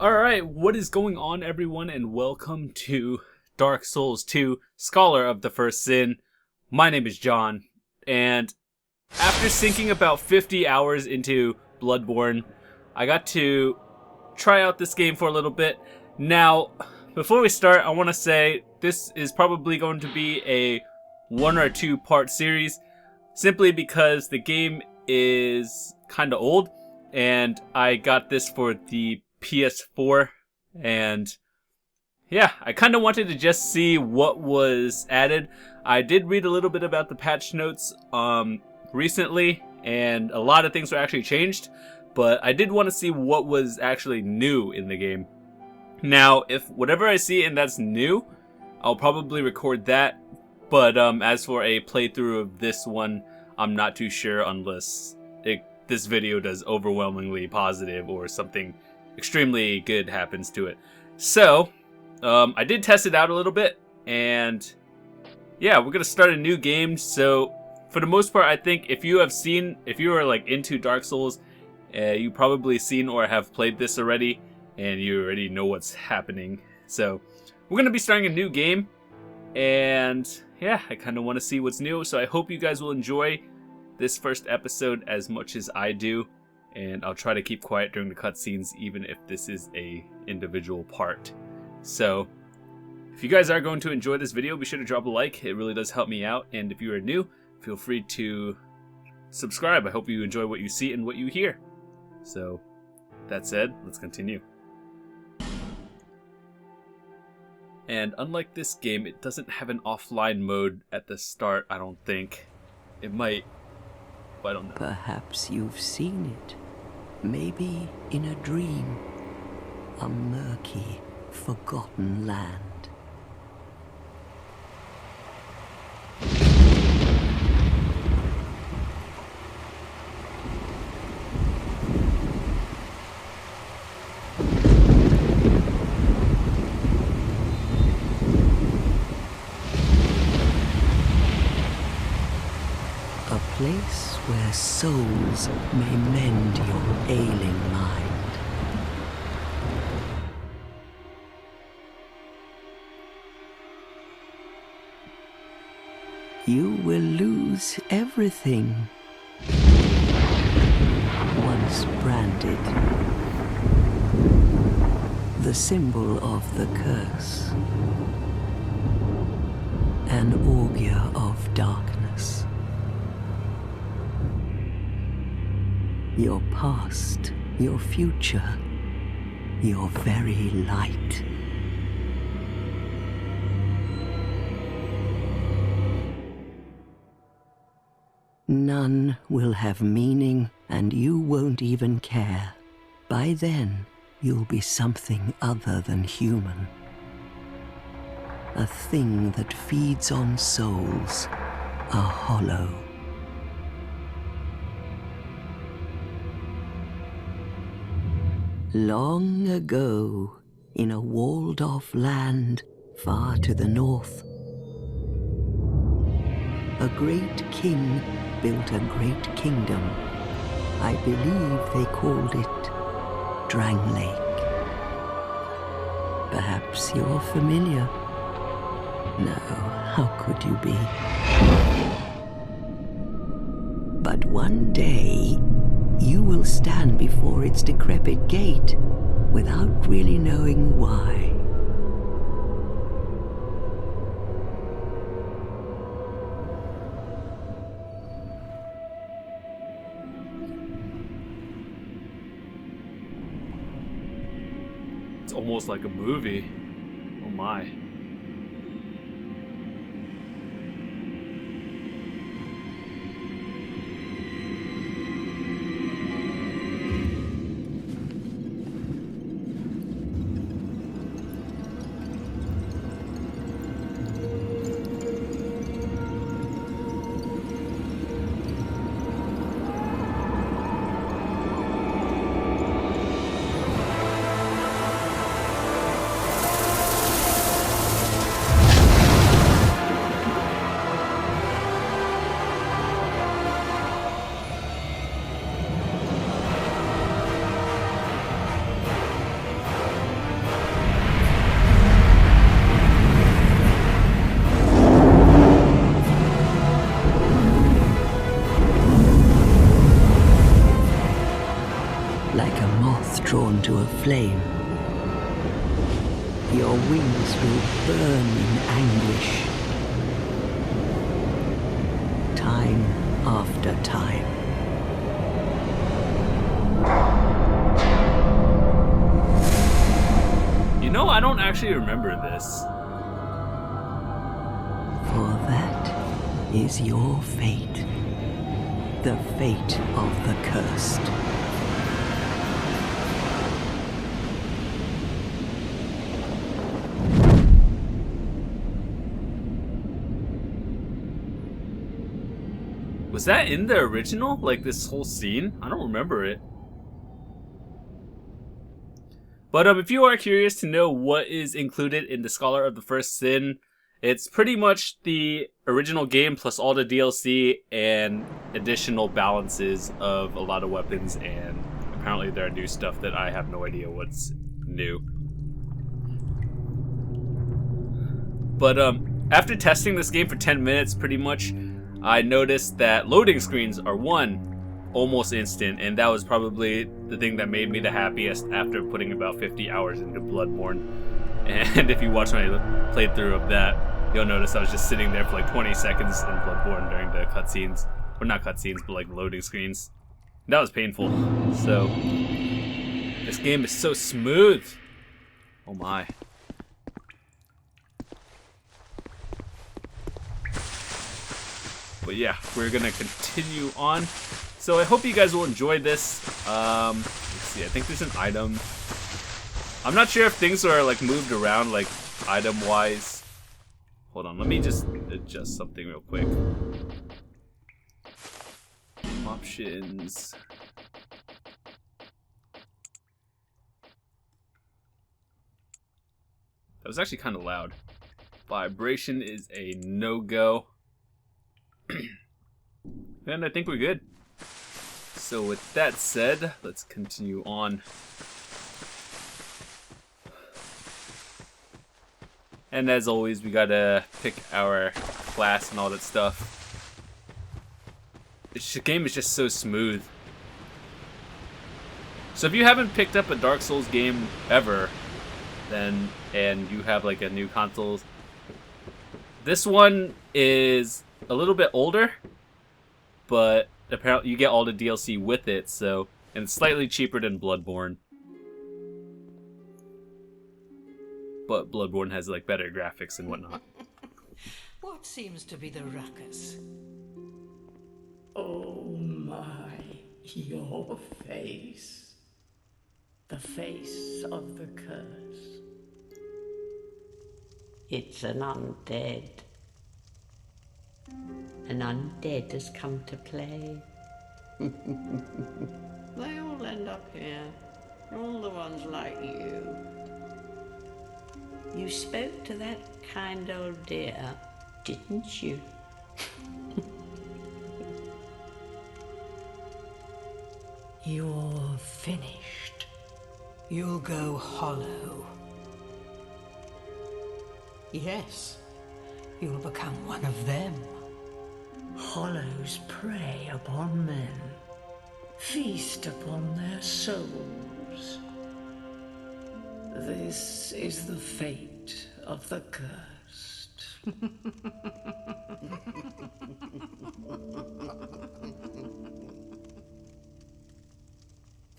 Alright, what is going on, everyone, and welcome to Dark Souls 2, Scholar of the First Sin. My name is John, and after sinking about 50 hours into Bloodborne, I got to try out this game for a little bit. Now, before we start, I want to say this is probably going to be a 1 or 2 part series, simply because the game is kind of old, and I got this for the PS4, and yeah, I kind of wanted to just see what was added. I did read a little bit about the patch notes recently, and a lot of things were actually changed, but I did want to see what was actually new in the game. Now, if whatever I see and that's new, I'll probably record that, but as for a playthrough of this one, I'm not too sure unless this video does overwhelmingly positive or something extremely good happens to it. So, I did test it out a little bit, and yeah, we're gonna start a new game. So, for the most part, I think if you are like into Dark Souls, you probably seen or have played this already, and you already know what's happening. So, we're gonna be starting a new game, and yeah, I kind of want to see what's new. So, I hope you guys will enjoy this first episode as much as I do. And I'll try to keep quiet during the cutscenes, even if this is a individual part. So, if you guys are going to enjoy this video, be sure to drop a like. It really does help me out. And if you are new, feel free to subscribe. I hope you enjoy what you see and what you hear. So, that said, let's continue. And unlike this game, it doesn't have an offline mode at the start, I don't think. It might. I don't know. Perhaps you've seen it. Maybe in a dream. A murky, forgotten land. A place where souls may mend your ailing mind. You will lose everything. Once branded, the symbol of the curse, an augur of darkness. Your past, your future, your very light. None will have meaning, and you won't even care. By then, you'll be something other than human. A thing that feeds on souls, a hollow. Long ago, in a walled-off land far to the north, a great king built a great kingdom. I believe they called it Drang Lake. Perhaps you're familiar. No, how could you be? But one day, you will stand before its decrepit gate without really knowing why. It's almost like a movie. Oh my. into a flame. Your wings will burn in anguish. Time after time. You know, I don't actually remember this. For that is your fate. The fate of the cursed. Was that in the original? Like this whole scene? I don't remember it. But if you are curious to know what is included in the Scholar of the First Sin, it's pretty much the original game plus all the DLC and additional balances of a lot of weapons, and apparently there are new stuff that I have no idea what's new. But after testing this game for 10 minutes pretty much, I noticed that loading screens are almost instant, and that was probably the thing that made me the happiest after putting about 50 hours into Bloodborne. And if you watch my playthrough of that, you'll notice I was just sitting there for like 20 seconds in Bloodborne during the cutscenes. Or not cutscenes, but like loading screens. That was painful. So, this game is so smooth. Oh my. But yeah, we're gonna continue on. So I hope you guys will enjoy this. Let's see, I think there's an item. I'm not sure if things are like moved around like item wise. Hold on, let me just adjust something real quick. Options. That was actually kind of loud. Vibration is a no-go. And I think we're good. So with that said, let's continue on. And as always, we gotta pick our class and all that stuff. This game is just so smooth. So if you haven't picked up a Dark Souls game ever, and you have like a new console, this one is a little bit older, but apparently you get all the DLC with it, so, and it's slightly cheaper than Bloodborne. But Bloodborne has like better graphics and whatnot. What seems to be the ruckus? Oh my, your face. The face of the curse. It's an undead. An undead has come to play. They all end up here. All the ones like you. You spoke to that kind old dear, didn't you? You're finished. You'll go hollow. Yes, you'll become one of them. Hollows prey upon men, feast upon their souls. This is the fate of the cursed.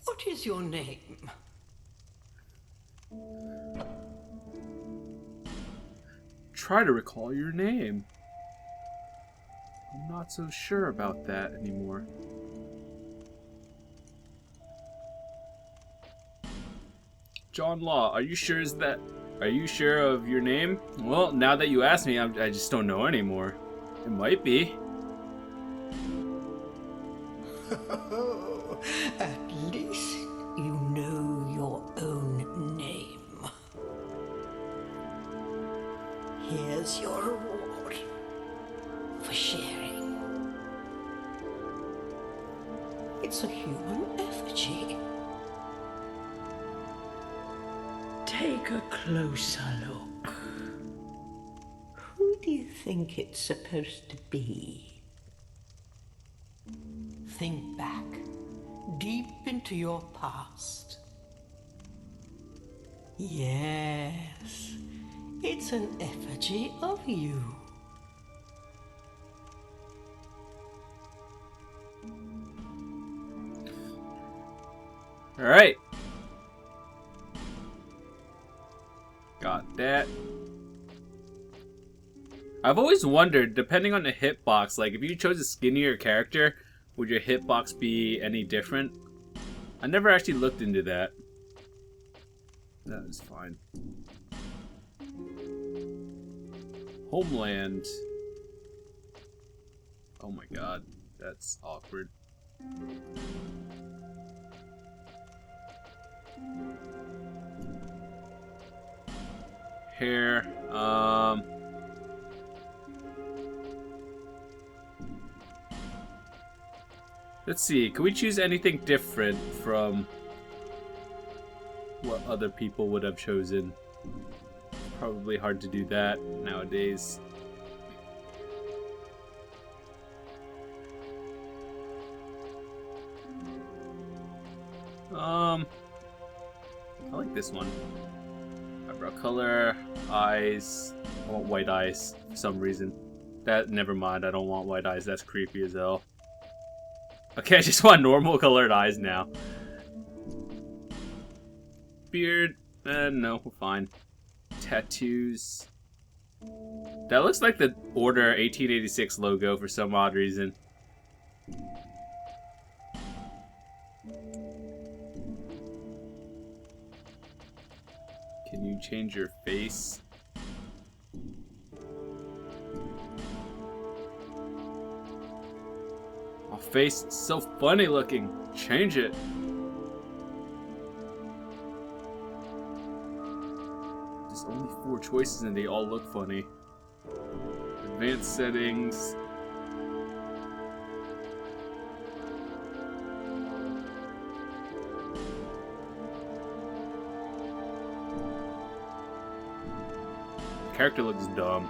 What is your name? Try to recall your name. I'm not so sure about that anymore. John Law, are you sure of your name? Well, now that you ask me, I just don't know anymore. It might be. At least you know your own name. Here's your reward for sharing. It's a human effigy. Take a closer look. Who do you think it's supposed to be? Think back, deep into your past. Yes, it's an effigy of you. Alright. Got that. I've always wondered, depending on the hitbox, like if you chose a skinnier character, would your hitbox be any different? I never actually looked into that. That is fine. Homeland. Oh my god, that's awkward. Hair, let's see, can we choose anything different from what other people would have chosen? Probably hard to do that nowadays. I like this one. Eyebrow color, eyes. I want white eyes for some reason. Never mind, I don't want white eyes, that's creepy as hell. Okay, I just want normal colored eyes now. Beard, no, we're fine. Tattoos. That looks like the Order 1886 logo for some odd reason. Can you change your face? My face is so funny looking. Change it. There's only 4 choices and they all look funny. Advanced settings. Character looks dumb.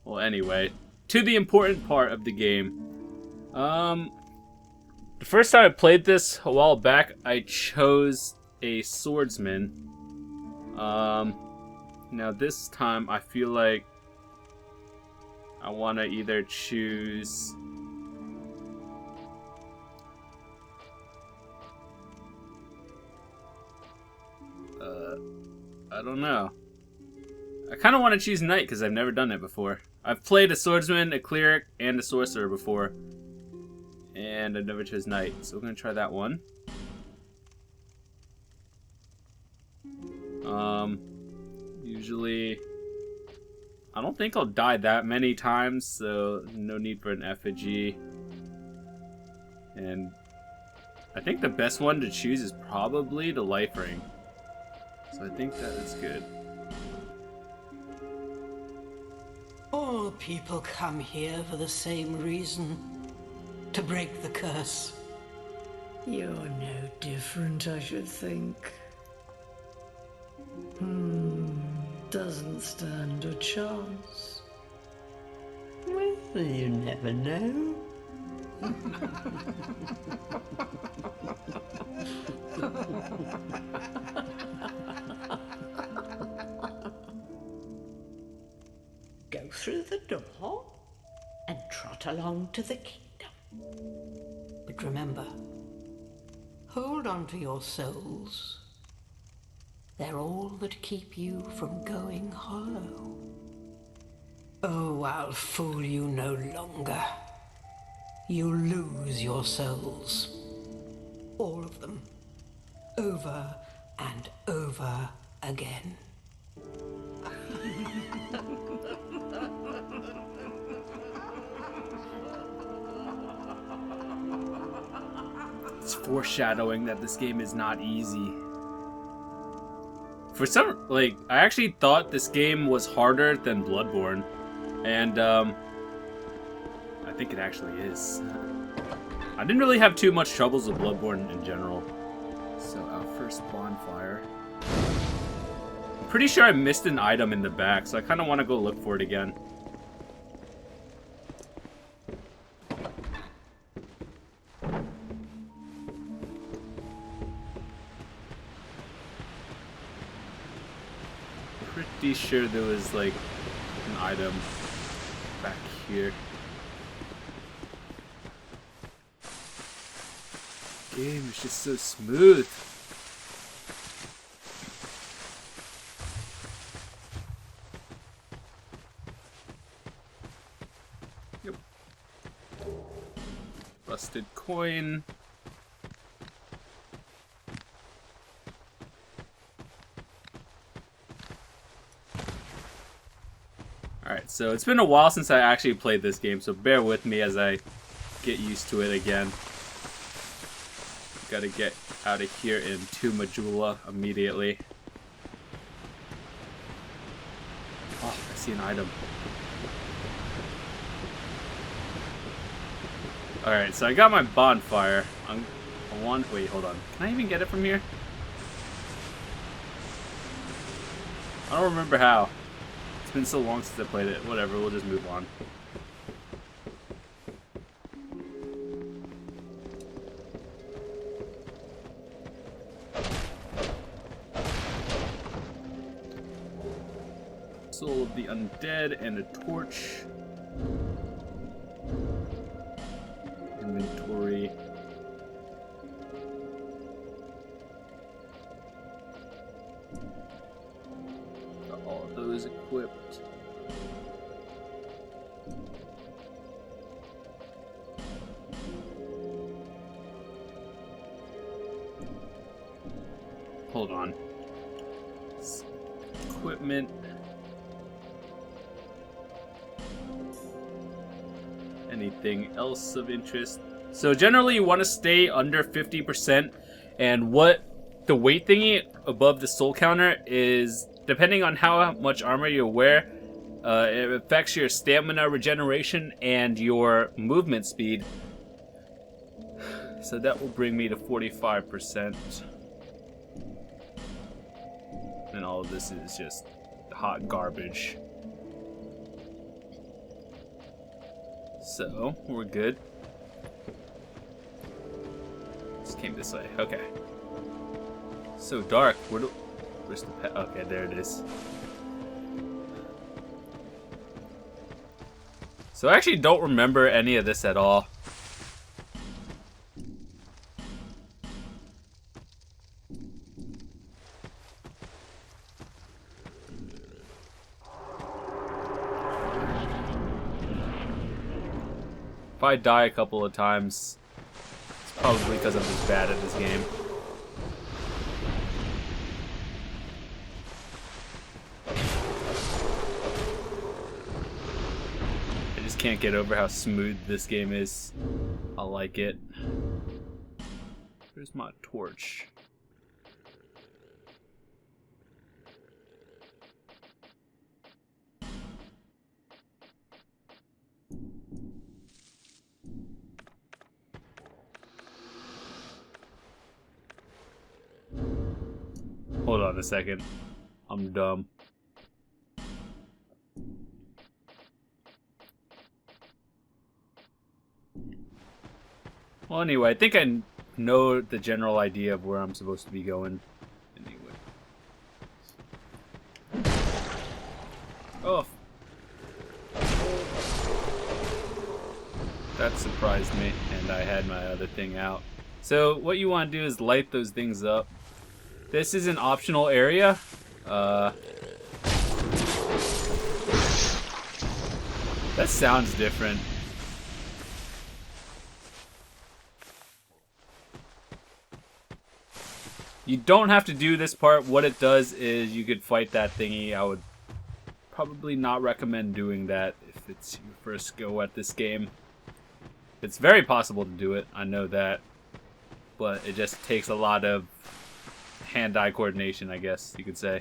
Well, anyway, to the important part of the game. The first time I played this a while back, I chose a swordsman. Now this time I feel like I want to either choose I don't know. I kind of want to choose knight because I've never done it before. I've played a swordsman, a cleric, and a sorcerer before, and I've never chose knight, so we're gonna try that one. Usually, I don't think I'll die that many times, so no need for an effigy. And I think the best one to choose is probably the life ring. So I think that is good. All people come here for the same reason. To break the curse. You're no different, I should think. Doesn't stand a chance. Well, you never know. Go through the door and trot along to the kingdom. But remember, hold on to your souls. They're all that keep you from going hollow. Oh, I'll fool you no longer. You'll lose your souls. All of them. Over and over again. It's foreshadowing that this game is not easy. For some, I actually thought this game was harder than Bloodborne, and I think it actually is. I didn't really have too much troubles with Bloodborne in general. So our first bonfire. I'm pretty sure I missed an item in the back, so I kind of want to go look for it again. pretty sure there was like an item back here. Game is just so smooth. Yep. Busted coin. Alright, so it's been a while since I actually played this game, so bear with me as I get used to it again. Gotta get out of here into Majula immediately. Oh, I see an item. Alright, so I got my bonfire. Wait, hold on. Can I even get it from here? I don't remember how. It's been so long since I played it. Whatever, we'll just move on. Soul of the Undead and a torch. Inventory. Got all of those equipped. Hold on. Equipment. Anything else of interest? So generally you want to stay under 50%, and what the weight thingy above the soul counter is, depending on how much armor you wear, it affects your stamina regeneration and your movement speed. So that will bring me to 45%. And all of this is just hot garbage. So, we're good. Just came this way. Okay. So dark. Where's the pet? Okay, there it is. So I actually don't remember any of this at all. If I die a couple of times, it's probably because I'm just bad at this game. I just can't get over how smooth this game is. I like it. Where's my torch? Hold on a second. I'm dumb. Well, anyway, I think I know the general idea of where I'm supposed to be going. Anyway. Oh. That surprised me, and I had my other thing out. So, what you want to do is light those things up. This is an optional area. That sounds different. You don't have to do this part. What it does is you could fight that thingy. I would probably not recommend doing that if it's your first go at this game. It's very possible to do it, I know that. But it just takes a lot of hand-eye coordination, I guess you could say.